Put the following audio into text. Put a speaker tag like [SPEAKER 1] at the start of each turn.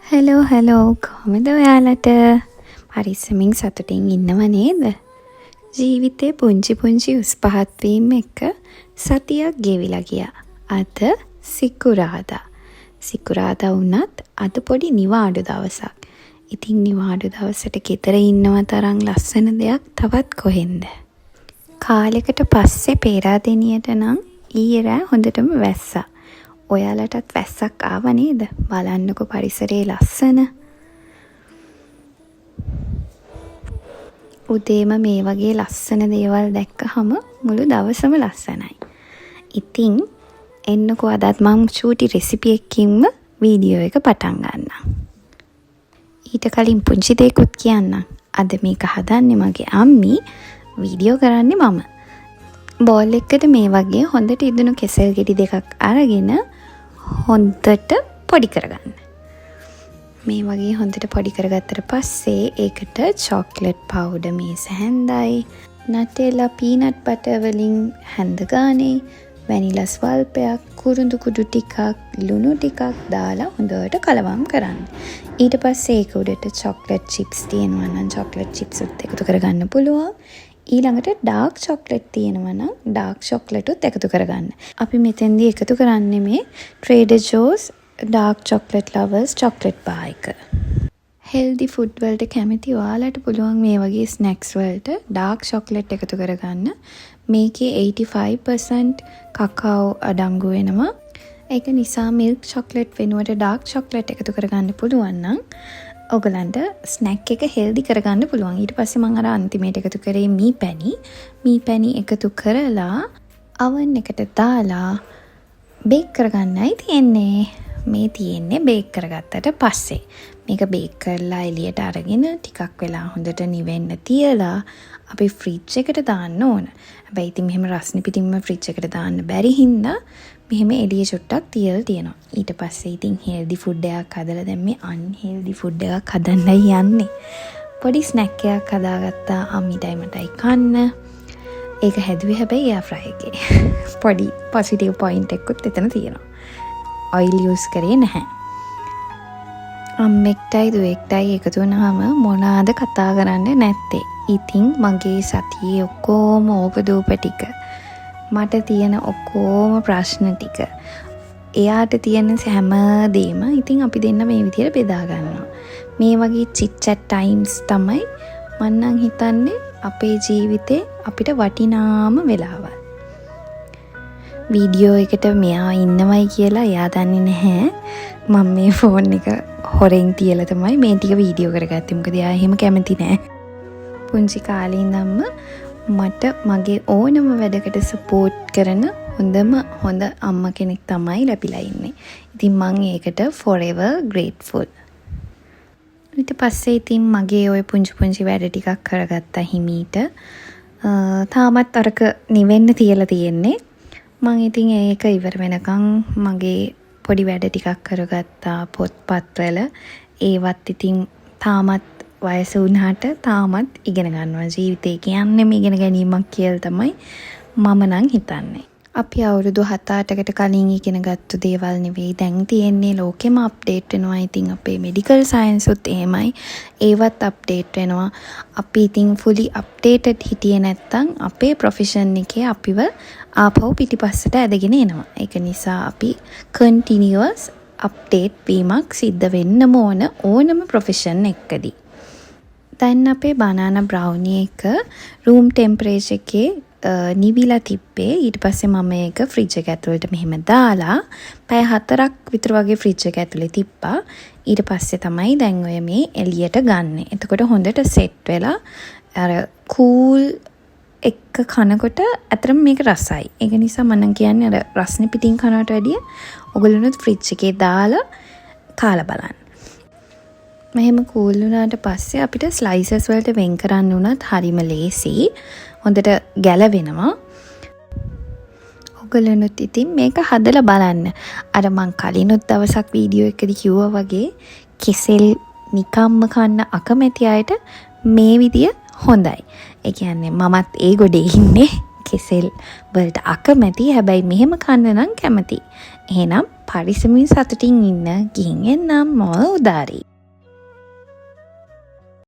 [SPEAKER 1] Hello කොහොමද ඔයාලට? පරිස්සමින් සතුටින් ඉන්නව නේද? ජීවිතේ පුංචි උස් පහත් වීම එක සතියක් ගෙවිලා ගියා. අද සිකුරාදා වුණත් අද පොඩි නිවාඩු දවසක්. ඉතින් නිවාඩු දවසට ගෙදර ඉන්නව තරම් ලස්සන දෙයක් තවත් කොහෙන්ද? කාලෙකට පස්සේ පේරාදෙනියට නම් ඊයේ රෑ හොඳටම වැස්සා. ඔයාලටත් වැස්සක් ආව නේද? බලන්නකො පරිසරයේ ලස්සන. උදේම මේ වගේ ලස්සන දේවල් දැක්කහම මුළු දවසම ලස්සනයි. ඉතින් එන්නකො අදත් මම චූටි රෙසිපි එකකින්ම වීඩියෝ එක පටන් ගන්නම්. ඊට කලින් පුංචි දෙයක්ත් කියන්නම්. අද මේක හදන්නේ මගේ අම්මි, වීඩියෝ කරන්නේ මම. බෝල් එකකට මේ වගේ හොඳට ඉදුණු කෙසෙල් ගෙඩි දෙකක් අරගෙන හොඳට පොඩි කරගන්න. මේ වගේ හොඳට පොඩි කරගත්තට පස්සේ ඒකට චොක්ලට් පවුඩර් මේස හැන්දයි, නටෙලා පීනට් බටර් වලින් හැන්ද ගානේ, වැනිලා ස්වල්පයක්, කුරුඳු කුඩු ටිකක්, ලුණු ටිකක් දාලා හොඳට කලවම් කරන්න. ඊට පස්සේ ඒක උඩට චොක්ලට් චිප්ස් තියෙනවා නම් චොක්ලට් චිප්ස් උත් එකතු කරගන්න පුළුවන්. ඊළඟට ඩාර්ක් චොක්ලට් තියෙනවා නම් ඩාර්ක් චොක්ලට් උත් එකතු කරගන්න. අපි මෙතෙන්දී එකතු කරන්නේ මේ Trader Joe's dark chocolate lovers chocolate bar එක. හෙල්දි ෆුඩ් වලට කැමති ඔයාලට පුළුවන් මේ වගේ ස්නැක්ස් වලට ඩාර්ක් චොක්ලට් එකතු කරගන්න. මේකේ 85% කකාවෝ අඩංගු වෙනවා. ඒක නිසා මිල්ක් චොක්ලට් වෙනුවට ඩාර්ක් චොක්ලට් එකතු කරගන්න පුළුවන් නම් ඔයගලන්ට ස්නැක් එක හෙල්දි කරගන්න පුළුවන්. ඊට පස්සේ මම අර අන්තිමේට එකතු කරේ මී පැණි එකතු කරලා oven එකට දාලා බේක් කරගන්නයි තියෙන්නේ. මේ තියෙන්නේ බේක් කරගත්තට පස්සේ. මේක බේක් කරලා එළියට අරගෙන ටිකක් වෙලා හොඳට නිවෙන්න තියලා අපි ෆ්‍රිජ් එකට දාන්න ඕන. හැබැයි ඉතින් මෙහෙම රස්නි පිටින්ම ෆ්‍රිජ් එකට දාන්න බැරි හින්දා මෙහෙම එළිය චුට්ටක් තියලා තියෙනවා. ඊට පස්සේ ඉතින් හෙල්දි ෆුඩ් එකක් හදලා දැන් මේ අන්හෙල්දි ෆුඩ් එකක් හදන්නයි යන්නේ. පොඩි ස්නැක් එකක් හදාගත්තා අම්මිටයි මටයි කන්න. ඒක හැදුවේ හැබැයි එයා ෆ්‍රයි එකේ. පොඩි පොසිටිව් පොයින්ට් එකකුත් එතන තියෙනවා. ඔයිල් යූස් කරේ නැහැ. අම්මෙක්ටයි දුවෙක්ටයි එකතු වුණාම මොනවාද කතා කරන්නේ නැත්තේ. ඉතින් මගේ සතියේ ඔක්කොම ඕපදූප ටික, මට තියෙන ඔක්කොම ප්‍රශ්න ටික, එයාට තියෙන හැම දෙයක්ම ඉතින් අපි දෙන්න මේ විදිහට බෙදා ගන්නවා. මේ වගේ චිට් චැට් ටයිම්ස් තමයි මම නම් හිතන්නේ අපේ ජීවිතේ අපිට වටිනාම වෙලාවල්. වීඩියෝ එකට මෙයා ඉන්නවයි කියලා එයා දන්නේ නැහැ. මම මේ ෆෝන් එක හොරෙන් තියලා තමයි මේ ටික වීඩියෝ කරගත්තේ. මොකද එයා එහෙම කැමති නැහැ. පුංචි කාලේ ඉඳන්ම මට මගේ ඕනම වැඩකට සපෝට් කරන හොඳ අම්මා කෙනෙක් තමයි ලැබිලා ඉන්නේ. ඉතින් මම ඒකට forever grateful. ඊට පස්සේ ඉතින් මගේ ওই පුංචි වැඩ ටිකක් කරගත්තා හිමීට. තාමත් අරක නිවෙන්න තියලා තියෙන්නේ. මම ඉතින් ඒක ඉවර වෙනකන් මගේ පොඩි වැඩ ටිකක් කරගත්තා පොත්පත්වල. ඒවත් ඉතින් තාමත් වයස වුණාට තාමත් ඉගෙන ගන්නවා. ජීවිතේ කියන්නේ මේ ඉගෙන ගැනීමක් කියලා තමයි මම නම් හිතන්නේ. අපි අවුරුදු 7-8කට කලින් ඉගෙන ගත්ත දේවල් නෙවෙයි දැන් තියෙන්නේ. ලෝකෙම අප්ඩේට් වෙනවා. ඉතින් අපේ මෙඩිකල් සයන්ස් උත් එහෙමයි. ඒවත් අප්ඩේට් වෙනවා. අපි ඉතින් fully updated හිටියේ නැත්තම් අපේ ප්‍රොෆෙෂන් එකේ අපිව ආපහු පිටිපස්සට ඇදගෙන එනවා. ඒක නිසා අපි continuous update වීමක් සිද්ධ වෙන්නම ඕනම ප්‍රොෆෙෂන් එකකදී. දැන් අපේ බනානා බ්‍රවුනි එක room temperature එකේ නිවිලා තිබ්බේ. ඊට පස්සේ මම ඒක ෆ්‍රිජ් එක ඇතුළට මෙහෙම දාලා පැය 4ක් විතර වගේ ෆ්‍රිජ් එක ඇතුලේ තිබ්බා. ඊට පස්සේ තමයි දැන් ඔය මේ එළියට ගන්නෙ. එතකොට හොඳට සෙට් වෙලා අර කූල් එක කනකොට අතරම මේක රසයි. ඒක නිසා මම කියන්නේ අර රස්නේ පිටින් කනවට වැඩිය ඔයගොල්ලෝනුත් ෆ්‍රිජ් එකේ දාලා කාලා බලන්න. මෙහෙම කූල් වුණාට පස්සේ අපිට ස්ලයිසස් වලට වෙන් කරන්න උනත් හරිම ලේසි. හොඳට ගැලවෙනවා. ඔයගොල්ලොනුත් ඉතින් මේක හදලා බලන්න. අර මං කලිනුත් දවසක් වීඩියෝ එකදී කිව්වා වගේ කෙසෙල් නිකම්ම කන්න අකමැති අයට මේ විදිය හොඳයි. ඒ කියන්නේ මමත් ඒ ගොඩේ ඉන්නේ. කෙසෙල් වලට අකමැති. හැබැයි මෙහෙම කන්න නම් කැමති. එහෙනම් පරිස්සමින් සතුටින් ඉන්න. ගිහින් එන්නම්. මොන උදාරි.